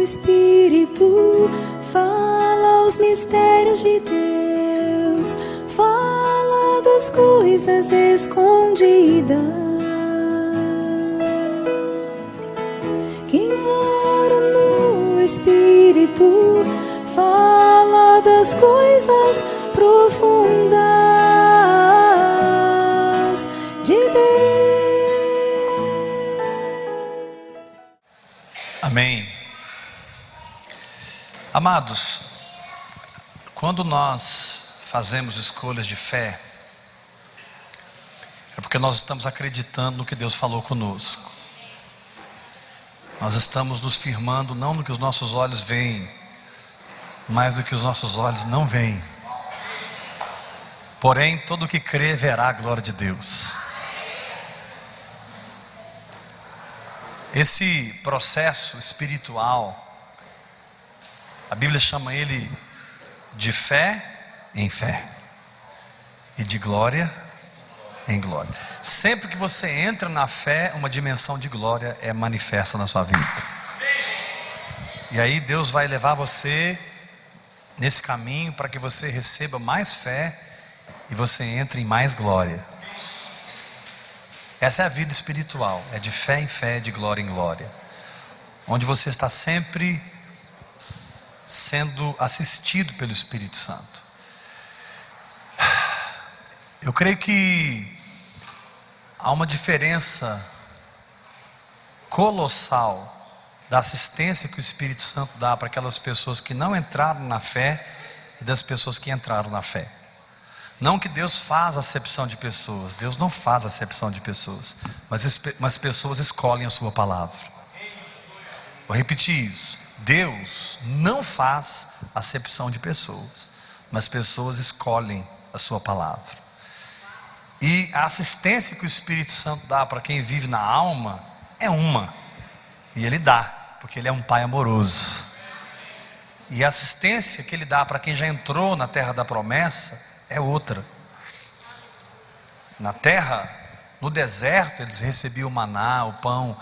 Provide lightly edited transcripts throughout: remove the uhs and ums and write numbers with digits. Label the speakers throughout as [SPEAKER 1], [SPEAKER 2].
[SPEAKER 1] Espírito fala os mistérios de Deus, fala das coisas escondidas. Quem ora no Espírito fala das coisas profundas de Deus.
[SPEAKER 2] Amém. Amados, quando nós fazemos escolhas de fé, é porque nós estamos acreditando no que Deus falou conosco. Nós estamos nos firmando não no que os nossos olhos veem, mas no que os nossos olhos não veem. Porém, todo que crê verá a glória de Deus. Esse processo espiritual, a Bíblia chama ele de fé em fé e de glória em glória. Sempre que você entra na fé, uma dimensão de glória é manifesta na sua vida. E aí Deus vai levar você nesse caminho para que você receba mais fé e você entre em mais glória. Essa é a vida espiritual, é de fé em fé, de glória em glória, onde você está sempre sendo assistido pelo Espírito Santo. Eu creio que há uma diferença colossal da assistência que o Espírito Santo dá para aquelas pessoas que não entraram na fé e das pessoas que entraram na fé. Não que Deus faz acepção de pessoas, Deus não faz acepção de pessoas, mas pessoas escolhem a sua palavra. Vou repetir isso: Deus não faz acepção de pessoas, mas pessoas escolhem a sua palavra. E a assistência que o Espírito Santo dá para quem vive na alma é uma, e Ele dá, porque Ele é um Pai amoroso. E a assistência que Ele dá para quem já entrou na terra da promessa é outra. Na terra, no deserto, eles recebiam o maná, o pão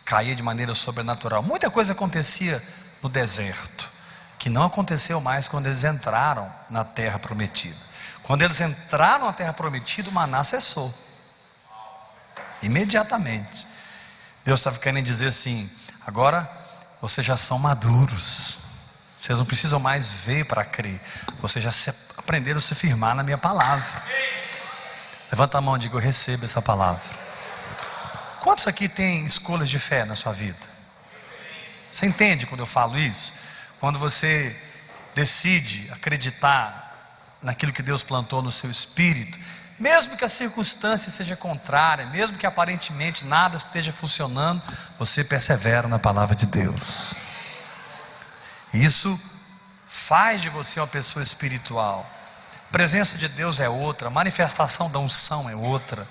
[SPEAKER 2] caía de maneira sobrenatural. Muita coisa acontecia no deserto, que não aconteceu mais quando eles entraram na terra prometida. Quando eles entraram na terra prometida, o maná cessou imediatamente. Deus estava querendo dizer assim: agora vocês já são maduros, vocês não precisam mais ver para crer, vocês já aprenderam a se firmar na minha palavra. Levanta a mão e diga: eu recebo essa palavra. Quantos aqui tem escolhas de fé na sua vida? Você entende quando eu falo isso? Quando você decide acreditar naquilo que Deus plantou no seu espírito, mesmo que a circunstância seja contrária, mesmo que aparentemente nada esteja funcionando, você persevera na palavra de Deus. Isso faz de você uma pessoa espiritual. A presença de Deus é outra, a manifestação da unção é outra,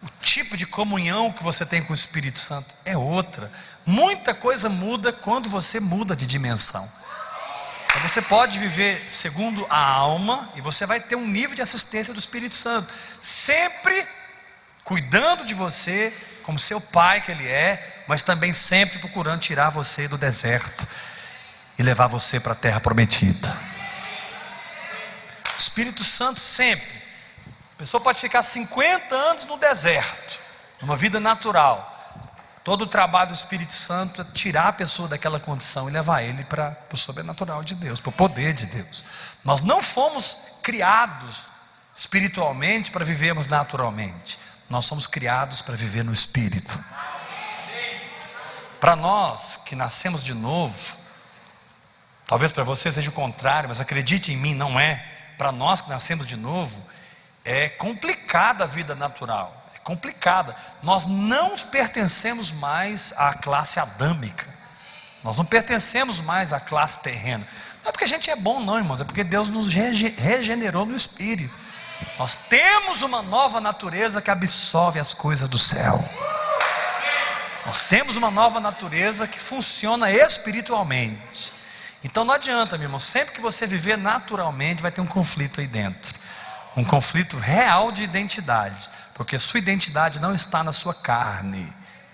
[SPEAKER 2] o tipo de comunhão que você tem com o Espírito Santo é outra. Muita coisa muda quando você muda de dimensão. Então você pode viver segundo a alma e você vai ter um nível de assistência do Espírito Santo, sempre cuidando de você como seu pai que Ele é, mas também sempre procurando tirar você do deserto e levar você para a terra prometida. O Espírito Santo sempre. A pessoa pode ficar 50 anos no deserto, numa vida natural. Todo o trabalho do Espírito Santo é tirar a pessoa daquela condição e levar ele para o sobrenatural de Deus, para o poder de Deus. Nós não fomos criados espiritualmente para vivermos naturalmente. Nós somos criados para viver no Espírito. Para nós que nascemos de novo, talvez para você seja o contrário, mas acredite em mim, não é. Para nós que nascemos de novo, é complicada a vida natural. É complicada. Nós não pertencemos mais à classe adâmica. Nós não pertencemos mais à classe terrena. Não é porque a gente é bom não, irmãos, é porque Deus nos regenerou no Espírito. Nós temos uma nova natureza que absorve as coisas do céu. Nós temos uma nova natureza que funciona espiritualmente. Então não adianta, meu irmão, sempre que você viver naturalmente vai ter um conflito aí dentro. Um conflito real de identidade, porque sua identidade não está na sua carne,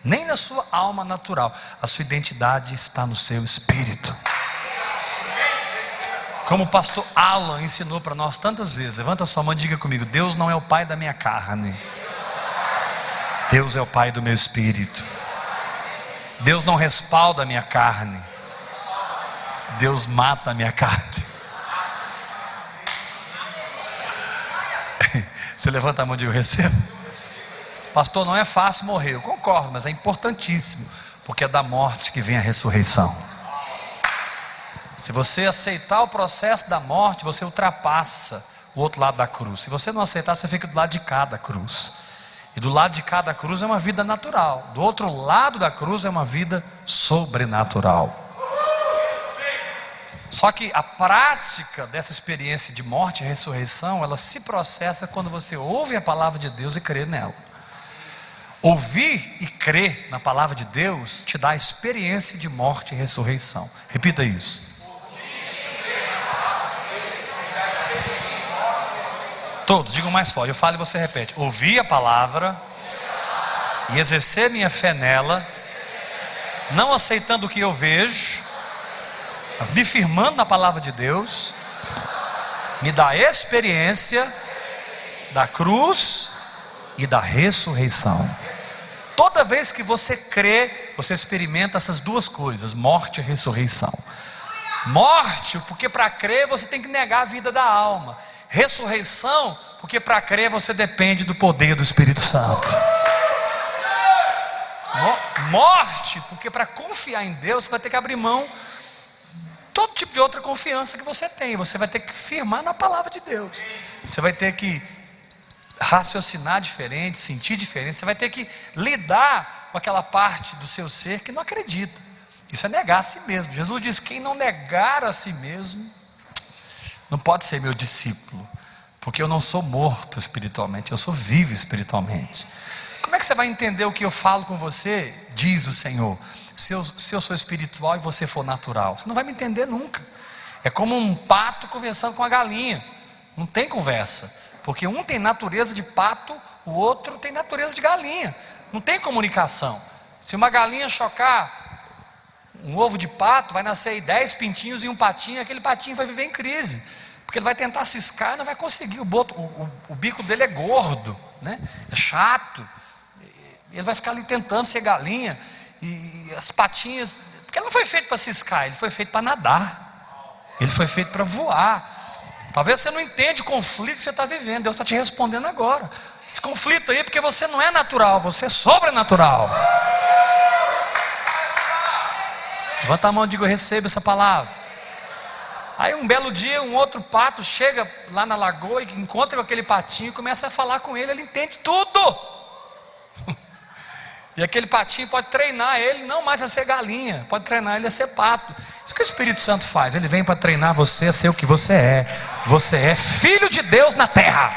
[SPEAKER 2] nem na sua alma natural. A sua identidade está no seu espírito. Como o pastor Alan ensinou para nós tantas vezes. Levanta a sua mão e diga comigo: Deus não é o pai da minha carne, Deus é o pai do meu espírito. Deus não respalda a minha carne, Deus mata a minha carne. Você levanta a mão e diz: eu recebo. Pastor, não é fácil morrer. Eu concordo, mas é importantíssimo, porque é da morte que vem a ressurreição. Se você aceitar o processo da morte, você ultrapassa o outro lado da cruz. Se você não aceitar, você fica do lado de cá da cruz. E do lado de cá da cruz é uma vida natural. Do outro lado da cruz é uma vida sobrenatural. Só que a prática dessa experiência de morte e ressurreição, ela se processa quando você ouve a palavra de Deus e crê nela. Ouvir e crer na palavra de Deus te dá a experiência de morte e ressurreição. Repita isso. Todos, digam mais forte. Eu falo e você repete. Ouvir a palavra e exercer minha fé nela, não aceitando o que eu vejo, mas me firmando na palavra de Deus, me dá a experiência da cruz e da ressurreição. Toda vez que você crê, você experimenta essas duas coisas: morte e ressurreição. Morte, porque para crer você tem que negar a vida da alma. Ressurreição, porque para crer você depende do poder do Espírito Santo. Morte, porque para confiar em Deus você vai ter que abrir mão de todo tipo de outra confiança que você tem. Você vai ter que firmar na palavra de Deus. Você vai ter que raciocinar diferente, sentir diferente. Você vai ter que lidar com aquela parte do seu ser que não acredita. Isso é negar a si mesmo. Jesus diz: quem não negar a si mesmo não pode ser meu discípulo, porque eu não sou morto espiritualmente, eu sou vivo espiritualmente. Como é que você vai entender o que eu falo com você? Diz o Senhor. Se eu sou espiritual e você for natural, você não vai me entender nunca. É como um pato conversando com a galinha. Não tem conversa, porque um tem natureza de pato, o outro tem natureza de galinha. Não tem comunicação. Se uma galinha chocar um ovo de pato, vai nascer aí 10 pintinhos e um patinho. Aquele patinho vai viver em crise, porque ele vai tentar ciscar e não vai conseguir. O bico dele é gordo, né? É chato. Ele vai ficar ali tentando ser galinha. E as patinhas, porque ele não foi feito para ciscar, ele foi feito para nadar, ele foi feito para voar. Talvez você não entenda o conflito que você está vivendo. Deus está te respondendo agora. Esse conflito aí é porque você não é natural, você é sobrenatural. Levanta a mão e diga: eu recebo essa palavra. Aí um belo dia um outro pato chega lá na lagoa e encontra com aquele patinho e começa a falar com ele. Ele entende tudo. E aquele patinho pode treinar ele não mais a ser galinha, pode treinar ele a ser pato. Isso que o Espírito Santo faz. Ele vem para treinar você a ser o que você é. Você é filho de Deus na terra.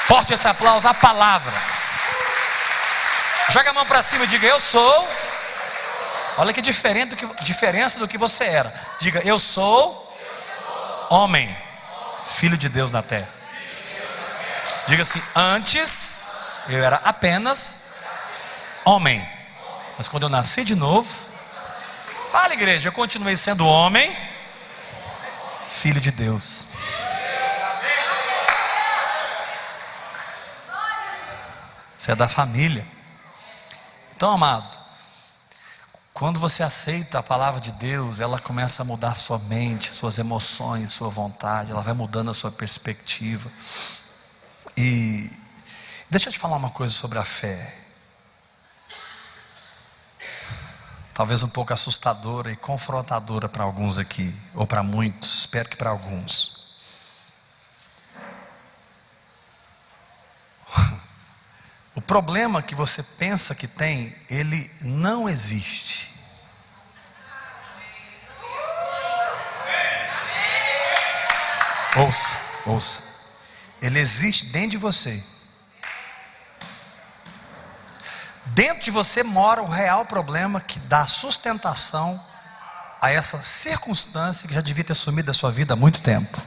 [SPEAKER 2] Forte esse aplauso, a palavra. Joga a mão para cima e diga: eu sou. Olha que diferença do que você era. Diga: eu sou homem, filho de Deus na terra. Diga assim: antes eu era apenas homem, mas quando eu nasci de novo, fala, igreja, eu continuei sendo homem, filho de Deus. Você é da família. Então, amado, quando você aceita a palavra de Deus, ela começa a mudar a sua mente, suas emoções, sua vontade. Ela vai mudando a sua perspectiva. E deixa eu te falar uma coisa sobre a fé. Talvez um pouco assustadora e confrontadora para alguns aqui, ou para muitos, espero que para alguns. O problema que você pensa que tem, ele não existe. Ouça. Ele existe dentro de você. Dentro de você mora o real problema que dá sustentação a essa circunstância que já devia ter sumido da sua vida há muito tempo.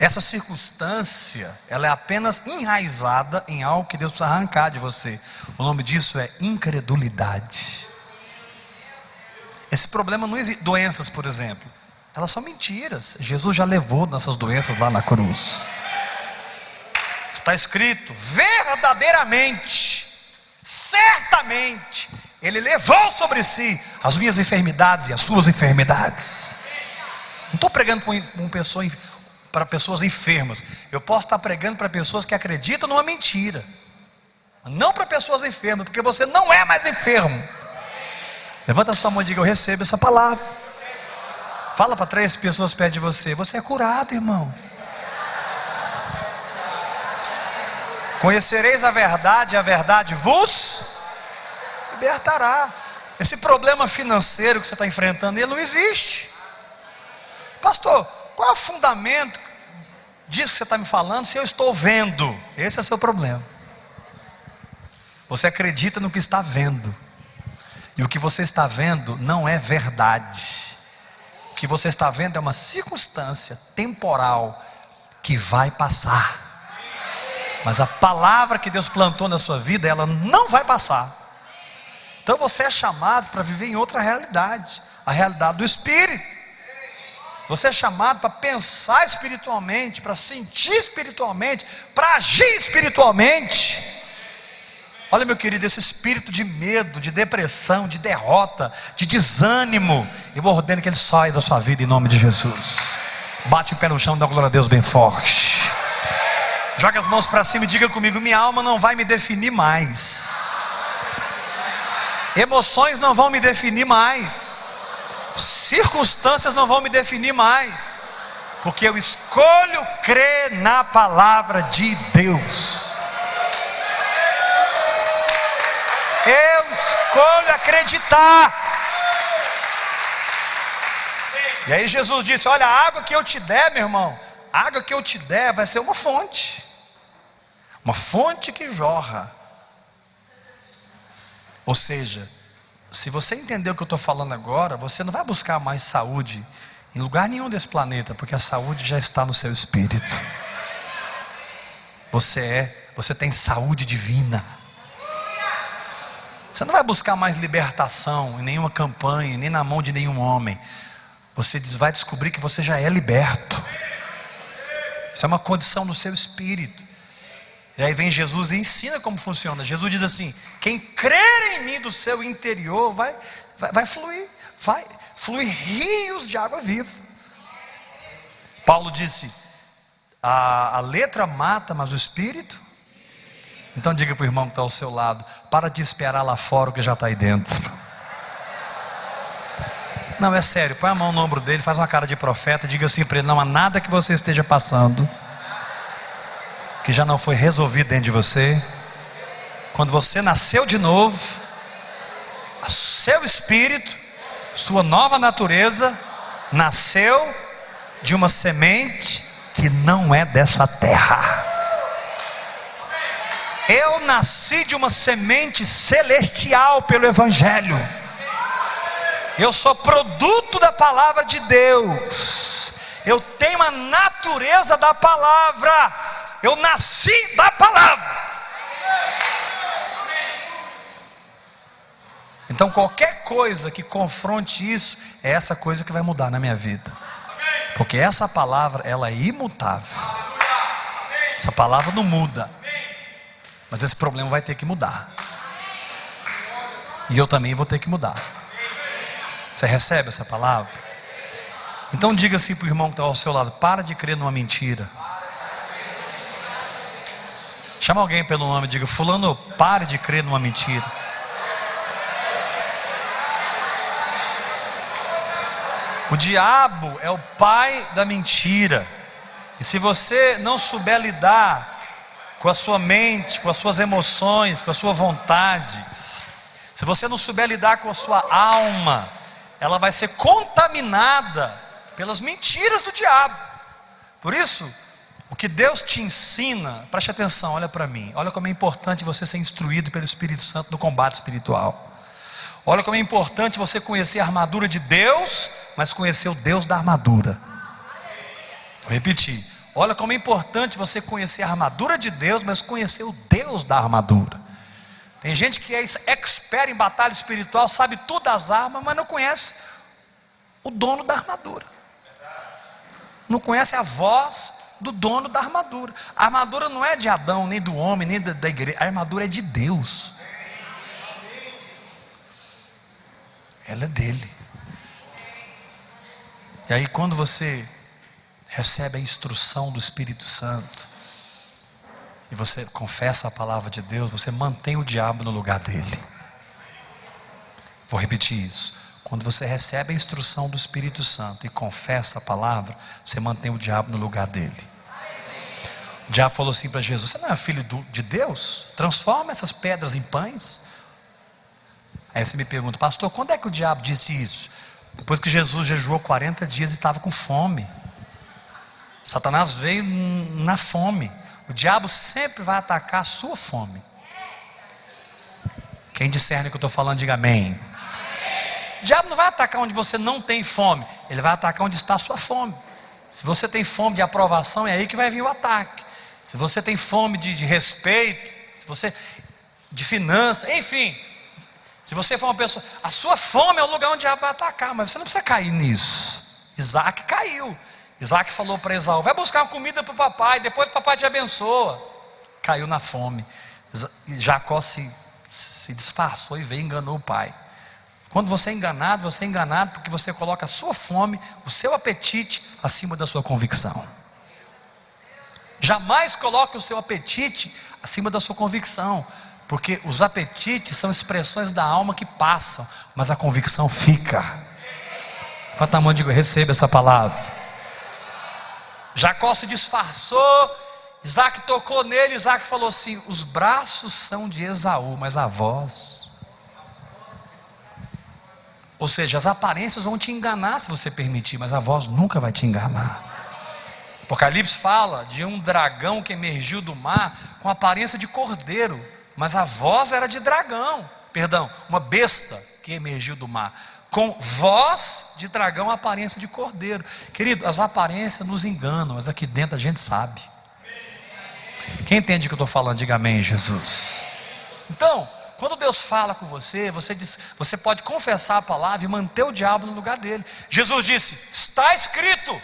[SPEAKER 2] Essa circunstância, ela é apenas enraizada em algo que Deus precisa arrancar de você. O nome disso é incredulidade. Esse problema não existe. Doenças, por exemplo, elas são mentiras. Jesus já levou nossas doenças lá na cruz. Está escrito: verdadeiramente, certamente, Ele levou sobre si as minhas enfermidades e as suas enfermidades. Não estou pregando para pessoas enfermas. Eu posso estar pregando para pessoas que acreditam numa mentira, não para pessoas enfermas, porque você não é mais enfermo. Levanta a sua mão e diga: eu recebo essa palavra. Fala para 3 pessoas perto de você: você é curado, irmão. Conhecereis a verdade, e a verdade vos libertará. Esse problema financeiro que você está enfrentando, ele não existe. Pastor, qual é o fundamento disso que você está me falando, se eu estou vendo? Esse é o seu problema. Você acredita no que está vendo, e o que você está vendo não é verdade. O que você está vendo é uma circunstância temporal que vai passar, mas a palavra que Deus plantou na sua vida, ela não vai passar. Então você é chamado para viver em outra realidade, a realidade do Espírito. Você é chamado para pensar espiritualmente, para sentir espiritualmente, para agir espiritualmente. Olha, meu querido, esse espírito de medo, de depressão, de derrota, de desânimo, eu ordeno que ele saia da sua vida em nome de Jesus. Bate o pé no chão e dá glória a Deus bem forte. Joga as mãos para cima e diga comigo: minha alma não vai me definir mais. Emoções não vão me definir mais. Circunstâncias não vão me definir mais, porque eu escolho crer na palavra de Deus. Eu escolho acreditar. E aí Jesus disse: olha, a água que eu te der, meu irmão, a água que eu te der vai ser uma fonte que jorra. Ou seja, se você entender o que eu estou falando agora, você não vai buscar mais saúde em lugar nenhum desse planeta, porque a saúde já está no seu espírito. Você tem saúde divina. Você não vai buscar mais libertação em nenhuma campanha, nem na mão de nenhum homem. Você vai descobrir que você já é liberto. Isso é uma condição no seu espírito. E aí vem Jesus e ensina como funciona. Jesus diz assim: quem crer em mim do seu interior vai fluir rios de água viva. Paulo disse: a letra mata, mas o espírito. Então diga para o irmão que está ao seu lado: para de esperar lá fora o que já está aí dentro. Não, é sério, põe a mão no ombro dele, faz uma cara de profeta e diga assim para ele: não há nada que você esteja passando que já não foi resolvido dentro de você. Quando você nasceu de novo, seu espírito, sua nova natureza, nasceu de uma semente que não é dessa terra. Eu nasci de uma semente celestial pelo Evangelho. Eu sou produto da palavra de Deus. Eu tenho a natureza da palavra. Eu nasci da palavra. Então qualquer coisa que confronte isso, é essa coisa que vai mudar na minha vida. Porque essa palavra, ela é imutável. Essa palavra não muda. Mas esse problema vai ter que mudar. E eu também vou ter que mudar. Você recebe essa palavra? Então diga assim para o irmão que está ao seu lado: para de crer numa mentira. Chama alguém pelo nome e diga: fulano, pare de crer numa mentira. O diabo é o pai da mentira. E se você não souber lidar com a sua mente, com as suas emoções, com a sua vontade, se você não souber lidar com a sua alma, ela vai ser contaminada pelas mentiras do diabo. Por isso, o que Deus te ensina, preste atenção, olha para mim. Olha como é importante você ser instruído pelo Espírito Santo no combate espiritual. Olha como é importante você conhecer a armadura de Deus, mas conhecer o Deus da armadura. Vou repetir. Olha como é importante você conhecer a armadura de Deus, mas conhecer o Deus da armadura. Tem gente que é expert em batalha espiritual, sabe tudo das armas, mas não conhece o dono da armadura. Não conhece a voz do dono da armadura. A armadura não é de Adão, nem do homem, nem da igreja. A armadura é de Deus. Ela é dele. E aí quando você recebe a instrução do Espírito Santo e você confessa a palavra de Deus, você mantém o diabo no lugar dele. Vou repetir isso. Quando você recebe a instrução do Espírito Santo e confessa a palavra, você mantém o diabo no lugar dele. O diabo falou assim para Jesus: você não é filho de Deus? Transforma essas pedras em pães. Aí você me pergunta: pastor, quando é que o diabo disse isso? Depois que Jesus jejuou 40 dias e estava com fome. Satanás veio na fome. O diabo sempre vai atacar a sua fome. Quem discerne o que eu estou falando, diga amém. O diabo não vai atacar onde você não tem fome. Ele vai atacar onde está a sua fome. Se você tem fome de aprovação, é aí que vai vir o ataque. Se você tem fome de respeito, se você de finança, enfim, se você for uma pessoa, a sua fome é o lugar onde o diabo vai atacar. Mas você não precisa cair nisso. Isaac caiu. Isaac falou para Esaú: vai buscar comida para o papai, depois o papai te abençoa. Caiu na fome. Jacó se disfarçou e veio e enganou o pai. Quando você é enganado porque você coloca a sua fome, o seu apetite acima da sua convicção. Jamais coloque o seu apetite acima da sua convicção, porque os apetites são expressões da alma que passam, mas a convicção fica. Quanto a mão, digo, receba essa palavra. Jacó se disfarçou, Isaac tocou nele, Isaac falou assim: os braços são de Esaú, mas a voz... Ou seja, as aparências vão te enganar se você permitir, mas a voz nunca vai te enganar. Apocalipse fala de um dragão que emergiu do mar com aparência de cordeiro, mas a voz era de dragão, uma besta que emergiu do mar, com voz de dragão, aparência de cordeiro. Querido, as aparências nos enganam, mas aqui dentro a gente sabe. Quem entende o que eu estou falando, diga amém, Jesus. Então, quando Deus fala com você, você pode confessar a palavra e manter o diabo no lugar dele. Jesus disse: está escrito,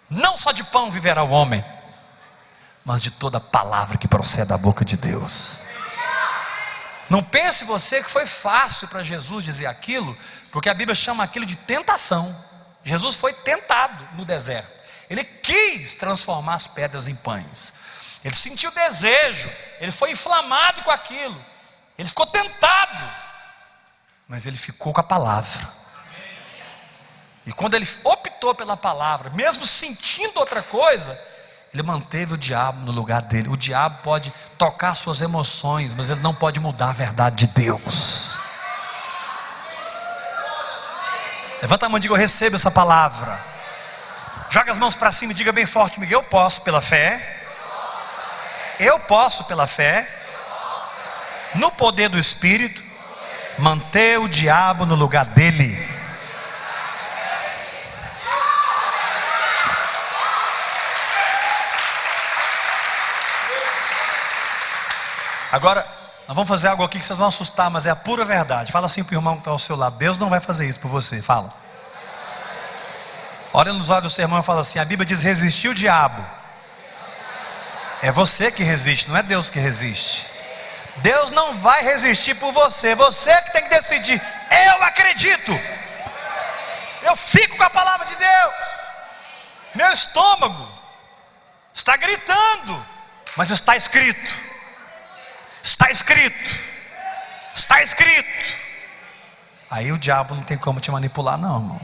[SPEAKER 2] não só de pão viverá o homem, mas de toda palavra que procede da boca de Deus. Não pense você que foi fácil para Jesus dizer aquilo, porque a Bíblia chama aquilo de tentação. Jesus foi tentado no deserto. Ele quis transformar as pedras em pães. Ele sentiu desejo, ele foi inflamado com aquilo, ele ficou tentado, mas ele ficou com a palavra. E quando ele optou pela palavra, mesmo sentindo outra coisa, ele manteve o diabo no lugar dele. O diabo pode tocar suas emoções, mas ele não pode mudar a verdade de Deus. Levanta a mão e diga: eu recebo essa palavra. Joga as mãos para cima e diga bem forte comigo: eu posso pela fé. Eu posso pela fé, no poder do Espírito, manter o diabo no lugar dele. Agora, nós vamos fazer algo aqui que vocês vão assustar, mas é a pura verdade. Fala assim para o irmão que está ao seu lado: Deus não vai fazer isso por você. Fala. Olha nos olhos do seu irmão e fala assim: a Bíblia diz resistir o diabo. É você que resiste, não é Deus que resiste. Deus não vai resistir por você. Você que tem que decidir: eu acredito, eu fico com a palavra de Deus. Meu estômago está gritando, mas está escrito. Está escrito. Está escrito. Aí o diabo não tem como te manipular, não, irmão.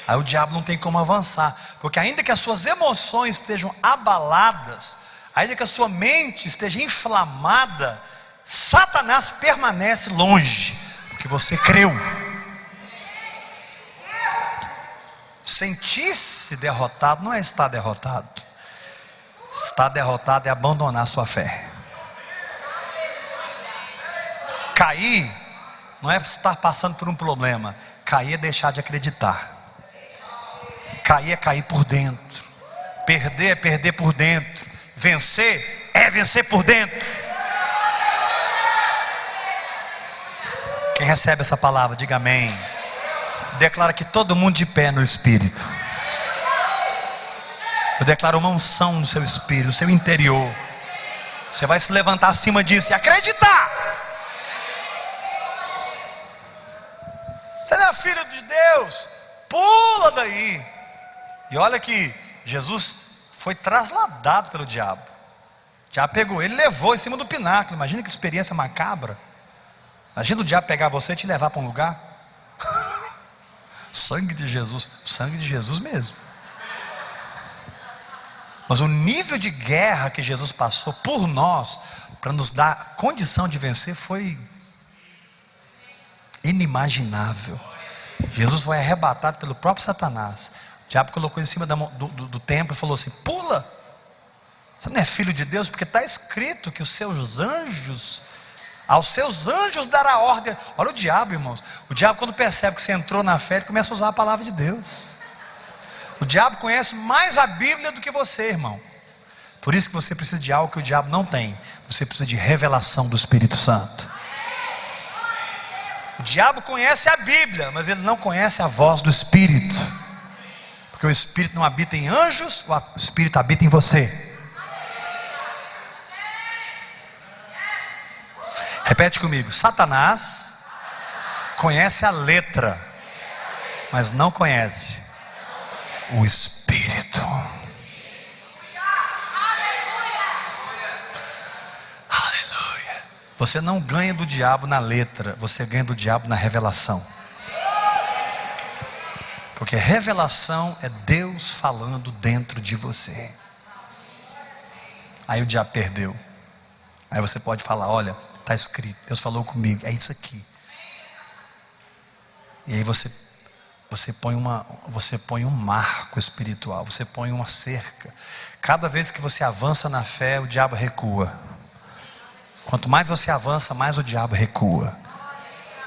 [SPEAKER 2] Aí o diabo não tem como avançar, porque ainda que as suas emoções estejam abaladas, ainda que a sua mente esteja inflamada, Satanás permanece longe, porque você creu. Sentir-se derrotado não é estar derrotado. Estar derrotado é abandonar a sua fé. Cair não é estar passando por um problema. Cair é deixar de acreditar. Cair é cair por dentro. Perder é perder por dentro. Vencer é vencer por dentro. Quem recebe essa palavra, diga amém. Declara que todo mundo de pé no Espírito. Eu declaro uma unção no seu espírito, no seu interior. Você vai se levantar acima disso e acreditar. Você não é filho de Deus, pula daí. E olha que Jesus foi trasladado pelo diabo. O diabo pegou ele, levou em cima do pináculo. Imagina que experiência macabra. Imagina o diabo pegar você e te levar para um lugar. Sangue de Jesus, sangue de Jesus mesmo. Mas o nível de guerra que Jesus passou por nós, para nos dar condição de vencer, foi inimaginável. Jesus foi arrebatado pelo próprio Satanás. O diabo colocou em cima do templo e falou assim: pula, você não é filho de Deus, porque está escrito que aos seus anjos dará ordem. Olha o diabo, irmãos. O diabo, quando percebe que você entrou na fé, ele começa a usar a palavra de Deus. O diabo conhece mais a Bíblia do que você, irmão. Por isso que você precisa de algo que o diabo não tem. Você precisa de revelação do Espírito Santo. O diabo conhece a Bíblia, mas ele não conhece a voz do Espírito. Porque o Espírito não habita em anjos, o Espírito habita em você. Repete comigo: Satanás conhece a letra, mas não conhece o Espírito. Aleluia. Você não ganha do diabo na letra, você ganha do diabo na revelação. Porque revelação é Deus falando dentro de você. Aí o diabo perdeu. Aí você pode falar: olha, está escrito, Deus falou comigo, é isso aqui. E aí você põe um marco espiritual, você põe uma cerca. Cada vez que você avança na fé, o diabo recua. Quanto mais você avança, mais o diabo recua.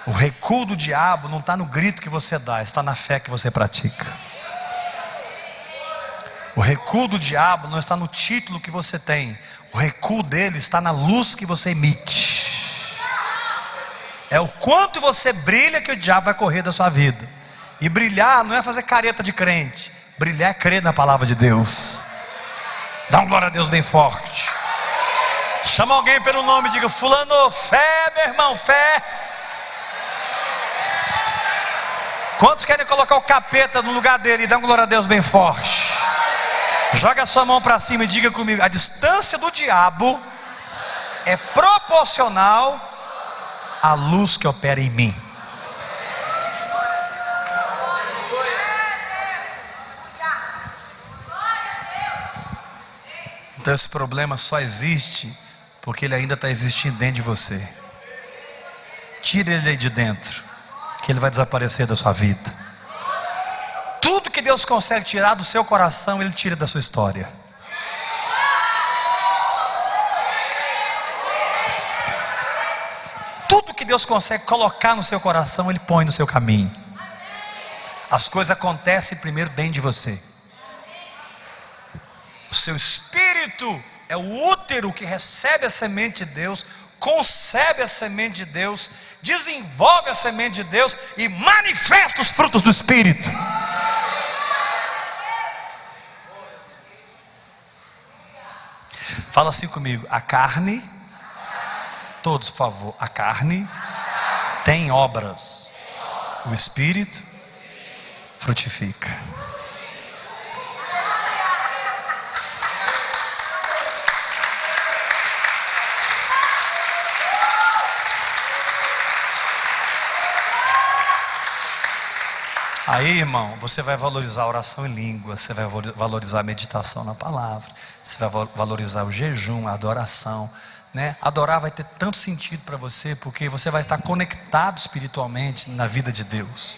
[SPEAKER 2] O recuo do diabo não está no grito que você dá, está na fé que você pratica. O recuo do diabo não está no título que você tem. O recuo dele está na luz que você emite. É o quanto você brilha que o diabo vai correr da sua vida. E brilhar não é fazer careta de crente. Brilhar é crer na palavra de Deus. Dá um glória a Deus bem forte. Chama alguém pelo nome e diga: fulano, fé, meu irmão, fé. Quantos querem colocar o capeta no lugar dele? Dá um glória a Deus bem forte. Joga a sua mão para cima e diga comigo: a distância do diabo é proporcional à luz que opera em mim. Então esse problema só existe porque ele ainda está existindo dentro de você. Tira ele aí de dentro, que ele vai desaparecer da sua vida. Tudo que Deus consegue tirar do seu coração, Ele tira da sua história. Tudo que Deus consegue colocar no seu coração, Ele põe no seu caminho. As coisas acontecem primeiro dentro de você. O seu espírito é o útero que recebe a semente de Deus, concebe a semente de Deus, desenvolve a semente de Deus e manifesta os frutos do Espírito. Fala assim comigo: a carne, todos por favor, a carne tem obras, o Espírito frutifica. Aí, irmão, você vai valorizar a oração em língua, você vai valorizar a meditação na palavra, você vai valorizar o jejum, a adoração, né? Adorar vai ter tanto sentido para você, porque você vai estar conectado espiritualmente na vida de Deus.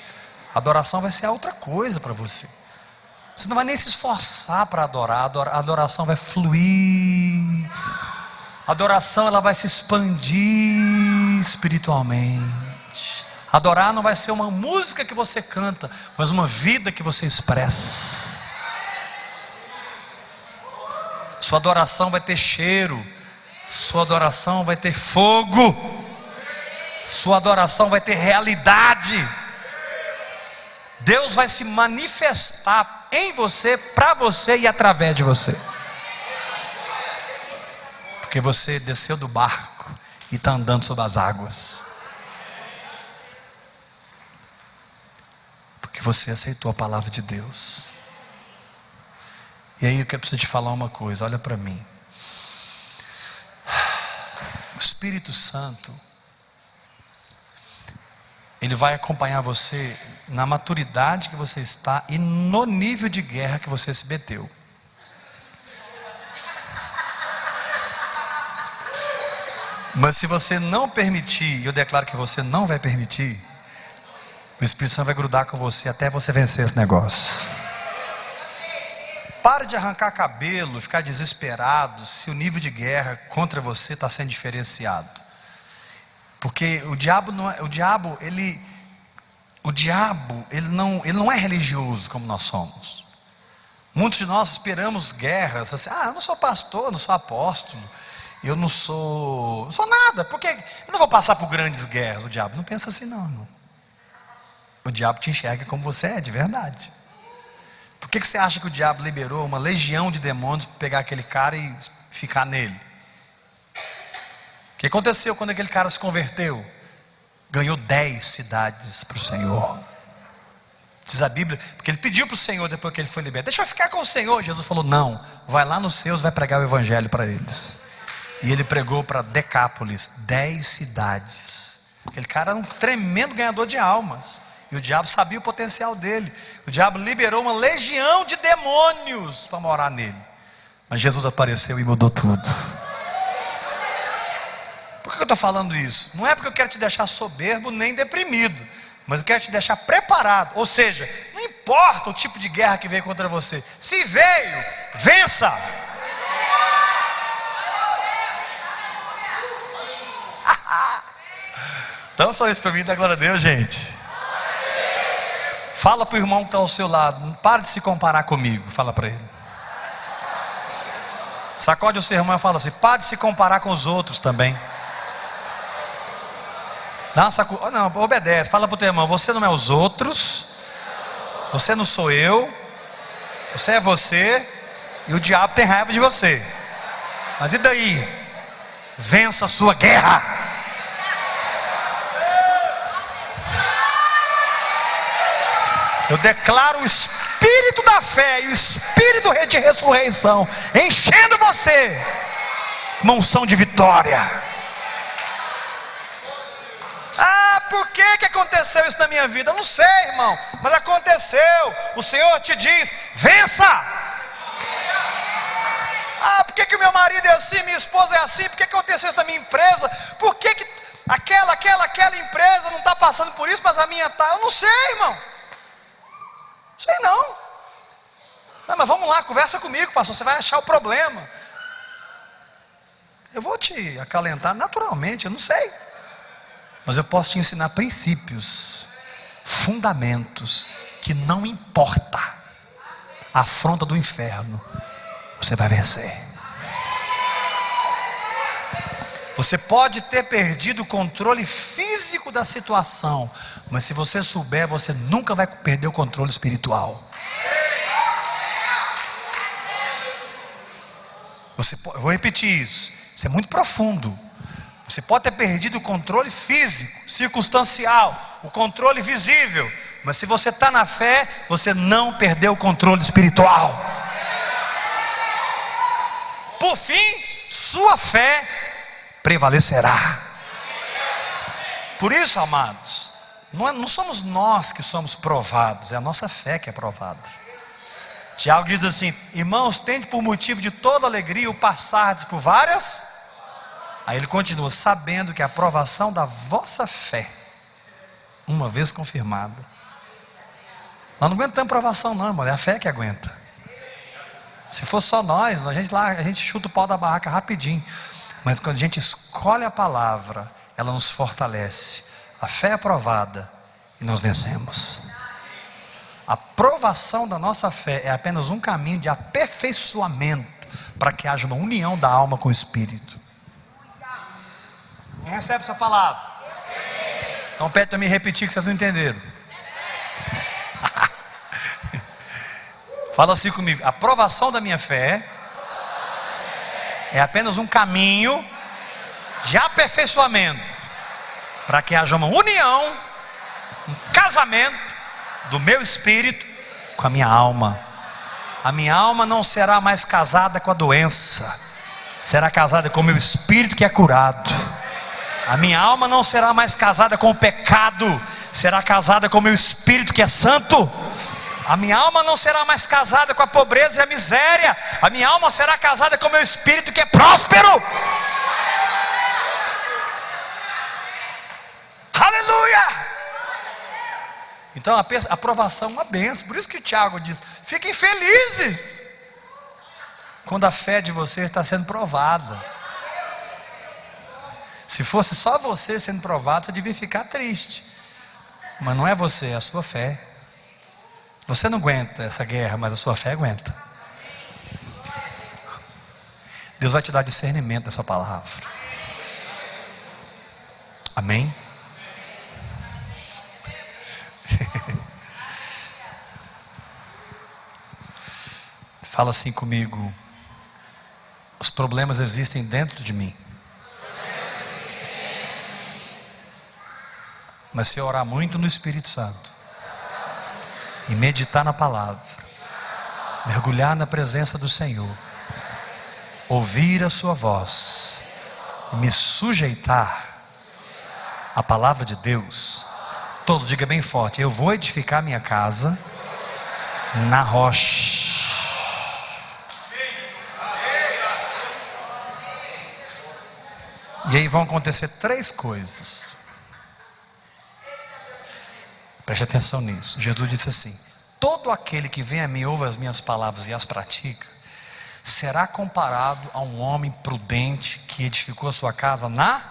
[SPEAKER 2] A adoração vai ser outra coisa para você. Você não vai nem se esforçar para adorar, a adoração vai fluir. A adoração ela vai se expandir espiritualmente. Adorar não vai ser uma música que você canta, mas uma vida que você expressa. Sua adoração vai ter cheiro, sua adoração vai ter fogo, sua adoração vai ter realidade. Deus vai se manifestar em você, para você e através de você. Porque você desceu do barco e está andando sobre as águas. Porque você aceitou a palavra de Deus. E aí eu preciso te falar uma coisa, olha para mim. O Espírito Santo, ele vai acompanhar você na maturidade que você está e no nível de guerra que você se meteu. Mas se você não permitir, e eu declaro que você não vai permitir, o Espírito Santo vai grudar com você até você vencer esse negócio. Pare de arrancar cabelo, ficar desesperado se o nível de guerra contra você está sendo diferenciado. Porque o diabo não é religioso como nós somos. Muitos de nós esperamos guerras assim, eu não sou pastor, não sou apóstolo, eu não sou nada, porque eu não vou passar por grandes guerras. O diabo não pensa assim não, irmão. O diabo te enxerga como você é de verdade. Por que você acha que o diabo liberou uma legião de demônios para pegar aquele cara e ficar nele? O que aconteceu quando aquele cara se converteu? Ganhou 10 cidades para o Senhor. Diz a Bíblia, porque ele pediu para o Senhor depois que ele foi liberto: deixa eu ficar com o Senhor. Jesus falou: não, vai lá nos seus, vai pregar o evangelho para eles. E ele pregou para Decápolis, 10 cidades. Aquele cara era um tremendo ganhador de almas. E o diabo sabia o potencial dele. O diabo liberou uma legião de demônios para morar nele. Mas Jesus apareceu e mudou tudo. Por que eu estou falando isso? Não é porque eu quero te deixar soberbo nem deprimido, mas eu quero te deixar preparado. Ou seja, não importa o tipo de guerra que veio contra você, se veio, vença. Então só isso para mim, dá glória a Deus, gente. Fala para o irmão que está ao seu lado: não para de se comparar comigo. Fala para ele. Sacode o seu irmão e fala assim: para de se comparar com os outros também. Dá uma não, obedece. Fala para o teu irmão: você não é os outros, você não sou eu, você é você, e o diabo tem raiva de você. Mas e daí? Vença a sua guerra. Eu declaro o Espírito da fé e o Espírito de ressurreição enchendo você, uma unção de vitória. Por que aconteceu isso na minha vida? Eu não sei, irmão, mas aconteceu. O Senhor te diz: vença. Por que o meu marido é assim, minha esposa é assim? Por que aconteceu isso na minha empresa? Por que aquela empresa não está passando por isso, mas a minha está? Eu não sei, irmão. Sei não. Mas vamos lá, conversa comigo, pastor, você vai achar o problema. Eu vou te acalentar naturalmente, eu não sei, mas eu posso te ensinar princípios, fundamentos, que não importa a afronta do inferno, você vai vencer. Você pode ter perdido o controle físico da situação, mas se você souber, você nunca vai perder o controle espiritual. Eu vou repetir isso, isso é muito profundo. Você pode ter perdido o controle físico, circunstancial, o controle visível, mas se você está na fé, você não perdeu o controle espiritual. Por fim, sua fé prevalecerá. Por isso, amados, não somos nós que somos provados, é a nossa fé que é provada. Tiago diz assim: irmãos, tende por motivo de toda alegria o passardes por várias. Aí ele continua: sabendo que a provação da vossa fé, uma vez confirmada. Nós não aguentamos provação não, irmão, é a fé que aguenta. Se fosse só nós, a gente chuta o pau da barraca rapidinho. Mas quando a gente escolhe a palavra, ela nos fortalece. A fé é aprovada e nós vencemos. A provação da nossa fé é apenas um caminho de aperfeiçoamento para que haja uma união da alma com o Espírito. Quem recebe essa palavra? Então pede para me repetir que vocês não entenderam. Fala assim comigo: a provação da minha fé é apenas um caminho de aperfeiçoamento para que haja uma união, um casamento do meu espírito com a minha alma. A minha alma não será mais casada com a doença, será casada com o meu espírito que é curado. A minha alma não será mais casada com o pecado, será casada com o meu espírito que é santo. A minha alma não será mais casada com a pobreza e a miséria, a minha alma será casada com o meu espírito que é próspero. Aleluia! Então a aprovação é uma bênção. Por isso que o Tiago diz: fiquem felizes quando a fé de vocês está sendo provada. Se fosse só você sendo provado, você devia ficar triste. Mas não é você, é a sua fé. Você não aguenta essa guerra, mas a sua fé aguenta. Deus vai te dar discernimento dessa palavra. Amém? Fala assim comigo: os problemas existem dentro de mim, mas se eu orar muito no Espírito Santo e meditar na palavra, mergulhar na presença do Senhor, ouvir a sua voz e me sujeitar à palavra de Deus, todo, diga bem forte: eu vou edificar minha casa na rocha. E aí vão acontecer 3 coisas. Preste atenção nisso. Jesus disse assim: todo aquele que vem a mim, ouve as minhas palavras e as pratica, será comparado a um homem prudente que edificou a sua casa na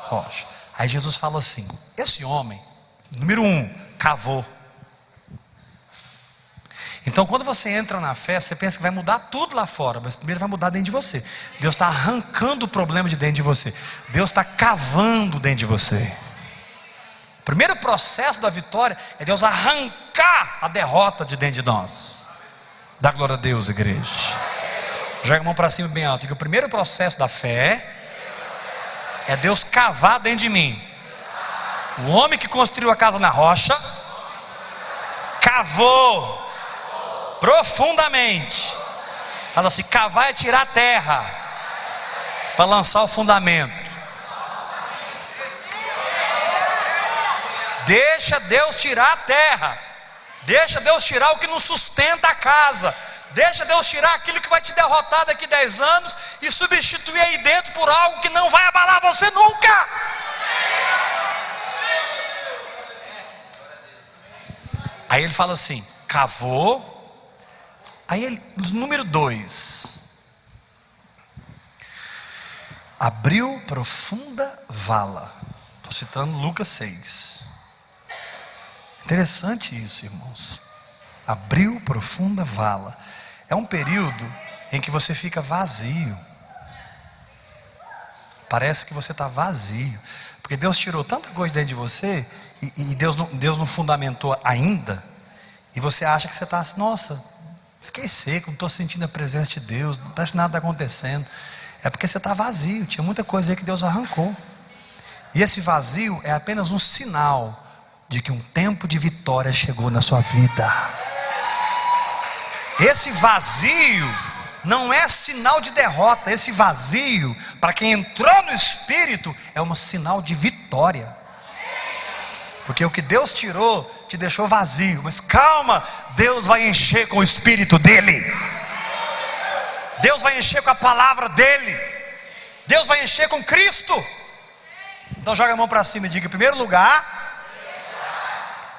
[SPEAKER 2] rocha. Aí Jesus fala assim: esse homem, número 1, cavou. Então quando você entra na fé, você pensa que vai mudar tudo lá fora, mas primeiro vai mudar dentro de você. Deus está arrancando o problema de dentro de você. Deus está cavando dentro de você. O primeiro processo da vitória é Deus arrancar a derrota de dentro de nós. Dá glória a Deus, igreja. Joga a mão para cima bem alto. Diga: o primeiro processo da fé é Deus cavar dentro de mim. O homem que construiu a casa na rocha cavou profundamente. Fala assim: cavar é tirar a terra para lançar o fundamento. Deixa Deus tirar a terra, deixa Deus tirar o que não sustenta a casa, deixa Deus tirar aquilo que vai te derrotar daqui 10 anos e substituir aí dentro por algo que não vai abalar você nunca. Aí ele fala assim: cavou. Aí ele, número 2, abriu profunda vala. Estou citando Lucas 6. Interessante isso, irmãos. Abriu profunda vala. É um período em que você fica vazio. Parece que você está vazio, porque Deus tirou tanta coisa dentro de você e Deus não fundamentou ainda. E você acha que você está assim: nossa, fiquei seco, não estou sentindo a presença de Deus, não parece que nada está acontecendo. É porque você está vazio. Tinha muita coisa aí que Deus arrancou. E esse vazio é apenas um sinal de que um tempo de vitória chegou na sua vida. Esse vazio não é sinal de derrota. Esse vazio, para quem entrou no Espírito, é um sinal de vitória. Porque o que Deus tirou te deixou vazio. Mas calma, Deus vai encher com o Espírito dele. Deus vai encher com a palavra dele. Deus vai encher com Cristo. Então joga a mão para cima e diga: em primeiro lugar,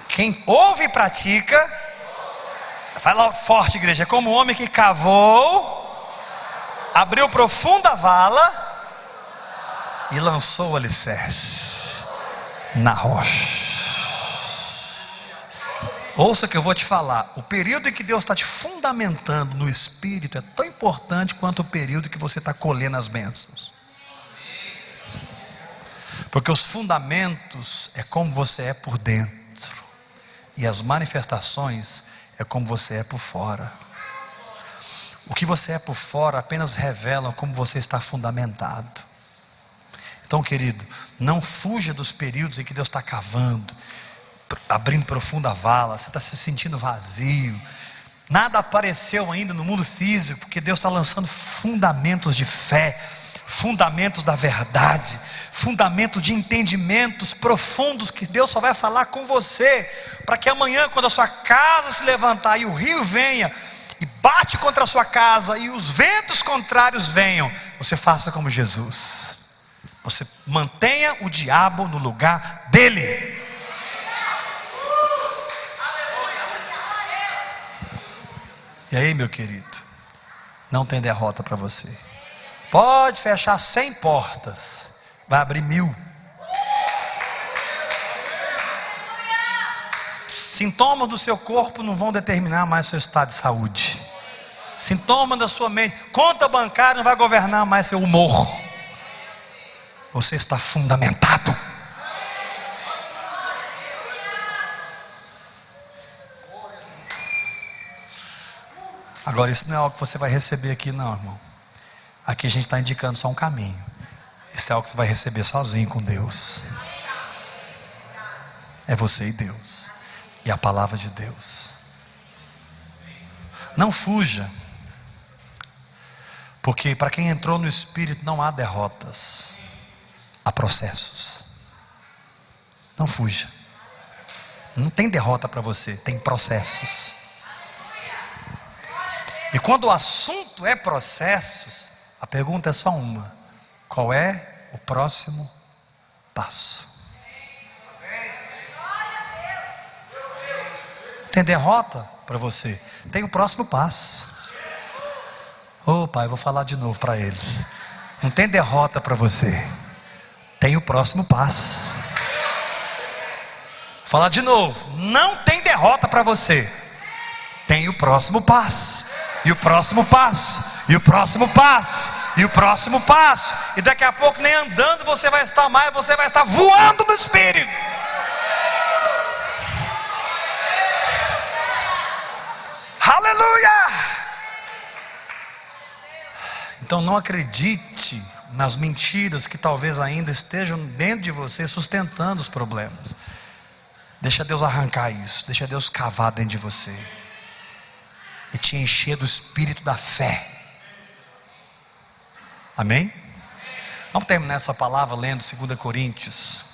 [SPEAKER 2] quem ouve e pratica, fala forte, igreja, é como um homem que cavou, abriu profunda vala e lançou o alicerce. na rocha. Ouça que eu vou te falar, o período em que Deus está te fundamentando no Espírito é tão importante quanto o período que você está colhendo as bênçãos. Porque os fundamentos é como você é por dentro, e as manifestações é como você é por fora. O que você é por fora apenas revela como você está fundamentado. Então, querido, não fuja dos períodos em que Deus está cavando, abrindo profunda vala, você está se sentindo vazio, nada apareceu ainda no mundo físico, porque Deus está lançando fundamentos de fé, fundamentos da verdade, fundamentos de entendimentos profundos, que Deus só vai falar com você, para que amanhã, quando a sua casa se levantar e o rio venha, e bate contra a sua casa, e os ventos contrários venham, você faça como Jesus, você mantenha o diabo no lugar dele. E aí, meu querido, não tem derrota para você. Pode fechar 100 portas, vai abrir 1000. Sintomas do seu corpo não vão determinar mais seu estado de saúde. Sintomas da sua mente, conta bancária não vai governar mais seu humor. Você está fundamentado. Agora, isso não é algo que você vai receber aqui, não, irmão. Aqui a gente está indicando só um caminho. Isso é algo que você vai receber sozinho com Deus. É você e Deus, e a palavra de Deus. Não fuja, porque para quem entrou no Espírito não há derrotas, há processos. Não fuja. Não tem derrota para você, tem processos. E quando o assunto é processos, a pergunta é só uma: qual é o próximo passo? Tem derrota para você, tem o próximo passo. Ô pai, eu vou falar de novo para eles. Não tem derrota para você, tem o próximo passo. Vou falar de novo, não tem derrota para você, tem o próximo passo. E o próximo passo, e o próximo passo, e o próximo passo, e daqui a pouco nem andando você vai estar mais, você vai estar voando no Espírito. Aleluia! Então não acredite nas mentiras que talvez ainda estejam dentro de você, sustentando os problemas. Deixa Deus arrancar isso, deixa Deus cavar dentro de você e te encher do espírito da fé. Amém? Vamos terminar essa palavra lendo 2 Coríntios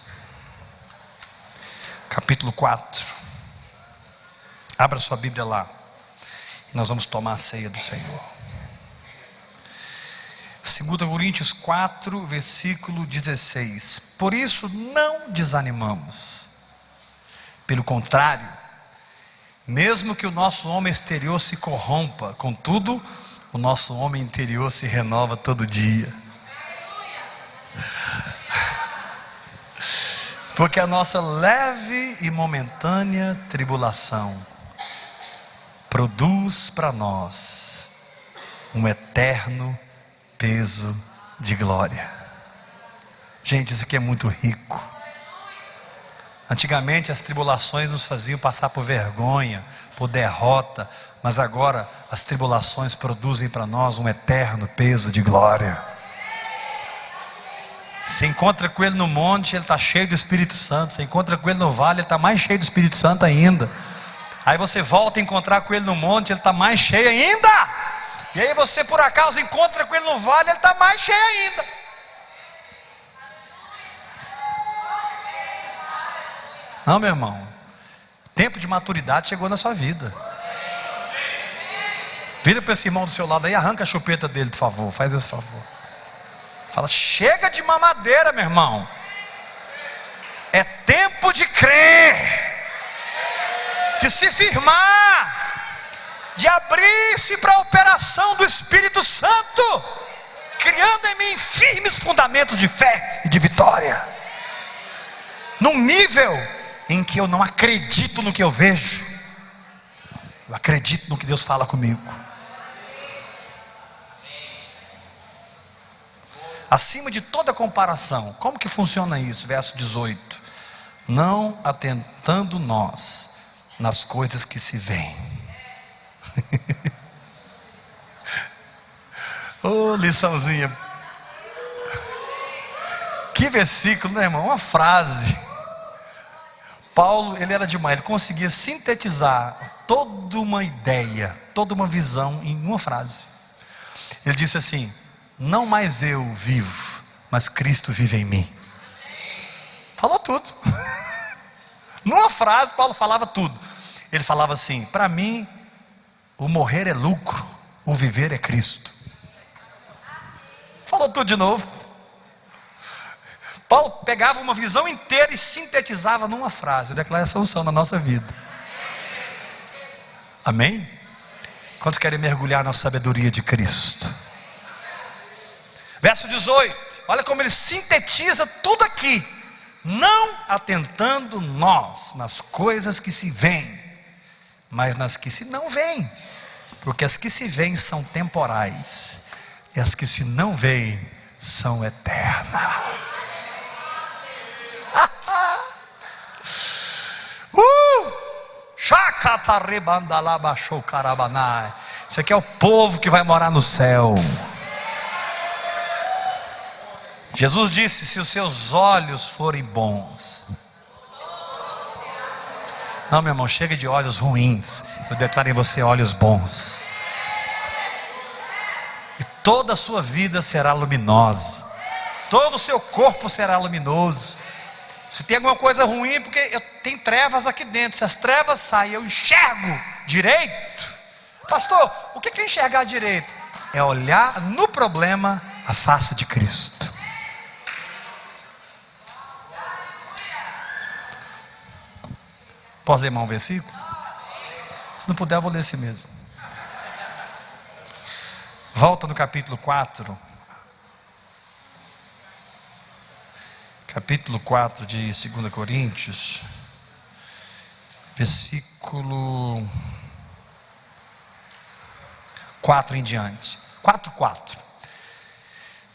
[SPEAKER 2] capítulo 4. Abra sua Bíblia lá, e nós vamos tomar a ceia do Senhor. 2 Coríntios 4, versículo 16. Por isso não desanimamos, pelo contrário, mesmo que o nosso homem exterior se corrompa, contudo, o nosso homem interior se renova todo dia. Porque a nossa leve e momentânea tribulação produz para nós um eterno peso de glória. Gente, isso aqui é muito rico. Antigamente as tribulações nos faziam passar por vergonha, por derrota, mas agora as tribulações produzem para nós um eterno peso de glória. Você encontra com ele no monte, ele está cheio do Espírito Santo. Você encontra com ele no vale, ele está mais cheio do Espírito Santo ainda. Aí você volta a encontrar com ele no monte, ele está mais cheio ainda. E aí você por acaso encontra com ele no vale, ele está mais cheio ainda. Não, meu irmão, tempo de maturidade chegou na sua vida. Vira para esse irmão do seu lado aí, arranca a chupeta dele, por favor, faz esse favor. Fala, chega de mamadeira, meu irmão. É tempo de crer, de se firmar, de abrir-se para a operação do Espírito Santo, criando em mim firmes fundamentos de fé e de vitória. num nível em que eu não acredito no que eu vejo, eu acredito no que Deus fala comigo. Acima de toda comparação. Como que funciona isso? Verso 18: não atentando nós nas coisas que se veem. Oh, liçãozinha. Que versículo, né, irmão? Uma frase. Paulo, ele era demais. Ele conseguia sintetizar toda uma ideia, toda uma visão em uma frase. Ele disse assim: não mais eu vivo, mas Cristo vive em mim. Falou tudo. Numa frase, Paulo falava tudo. Ele falava assim: para mim, o morrer é lucro, o viver é Cristo. Falou tudo de novo. Paulo pegava uma visão inteira e sintetizava numa frase. Declara a solução na nossa vida. Amém? Quantos querem mergulhar na sabedoria de Cristo? Verso 18, olha como ele sintetiza tudo aqui: não atentando nós nas coisas que se veem, mas nas que se não veem, porque as que se veem são temporais, e as que se não veem são eternas. Isso aqui é o povo que vai morar no céu. Jesus disse: se os seus olhos forem bons. Não, meu irmão, chega de olhos ruins. Eu declaro em você olhos bons. E toda a sua vida será luminosa. Todo o seu corpo será luminoso. Se tem alguma coisa ruim, porque tem trevas aqui dentro. Se as trevas saem, eu enxergo direito. Pastor, o que é enxergar direito? É olhar no problema a face de Cristo. Posso ler mais um versículo? Se não puder, eu vou ler esse mesmo. Volta no capítulo 4. Capítulo 4 de 2 Coríntios. Versículo 4 em diante. 4:4.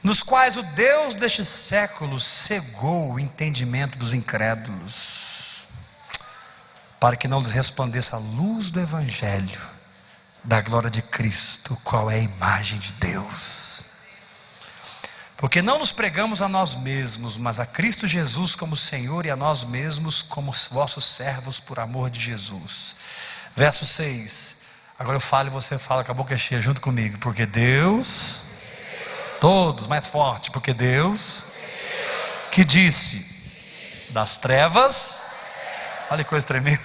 [SPEAKER 2] Nos quais o Deus deste século cegou o entendimento dos incrédulos, para que não lhes resplandeça a luz do Evangelho da glória de Cristo, qual é a imagem de Deus. Porque não nos pregamos a nós mesmos, mas a Cristo Jesus como Senhor, e a nós mesmos como vossos servos por amor de Jesus. Verso 6. Agora eu falo e você fala com a boca cheia junto comigo. Porque Deus, todos, mais forte. Porque Deus, que disse das trevas, olha que coisa tremenda.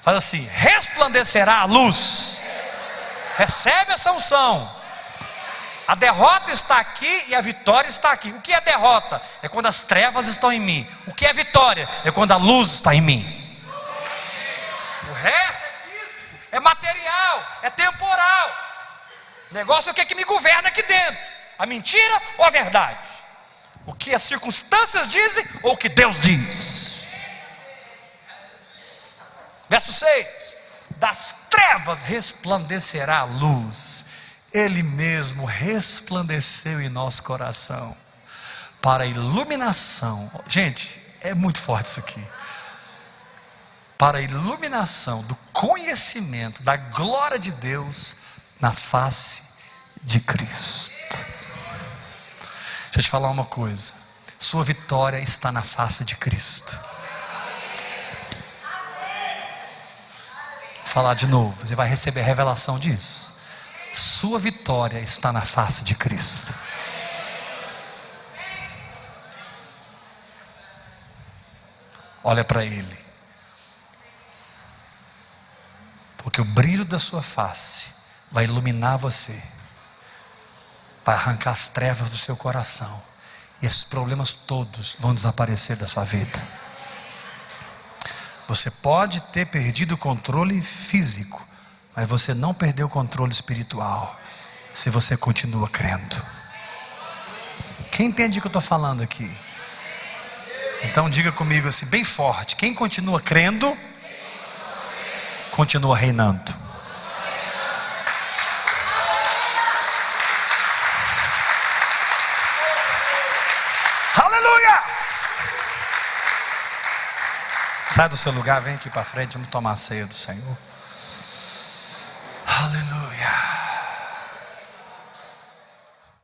[SPEAKER 2] Fala assim: resplandecerá a luz. Recebe essa unção. A derrota está aqui e a vitória está aqui. O que é derrota? É quando as trevas estão em mim. O que é vitória? É quando a luz está em mim. O resto é físico, é material, é temporal. O negócio é o que é que me governa aqui dentro: a mentira ou a verdade? O que as circunstâncias dizem ou o que Deus diz? Verso 6: das trevas resplandecerá a luz. Ele mesmo resplandeceu em nosso coração para a iluminação. Gente, é muito forte isso aqui. Para a iluminação do conhecimento da glória de Deus na face de Cristo. Deixa eu te falar uma coisa: sua vitória está na face de Cristo. Vou falar de novo, você vai receber a revelação disso. Sua vitória está na face de Cristo. Olha para Ele, porque o brilho da sua face vai iluminar você, vai arrancar as trevas do seu coração, e esses problemas todos vão desaparecer da sua vida. Você pode ter perdido o controle físico, mas você não perdeu o controle espiritual, se você continua crendo. Quem entende o que eu estou falando aqui? Então diga comigo assim, bem forte: quem continua crendo, continua reinando. Aleluia! Sai do seu lugar, vem aqui para frente, vamos tomar a ceia do Senhor. Aleluia.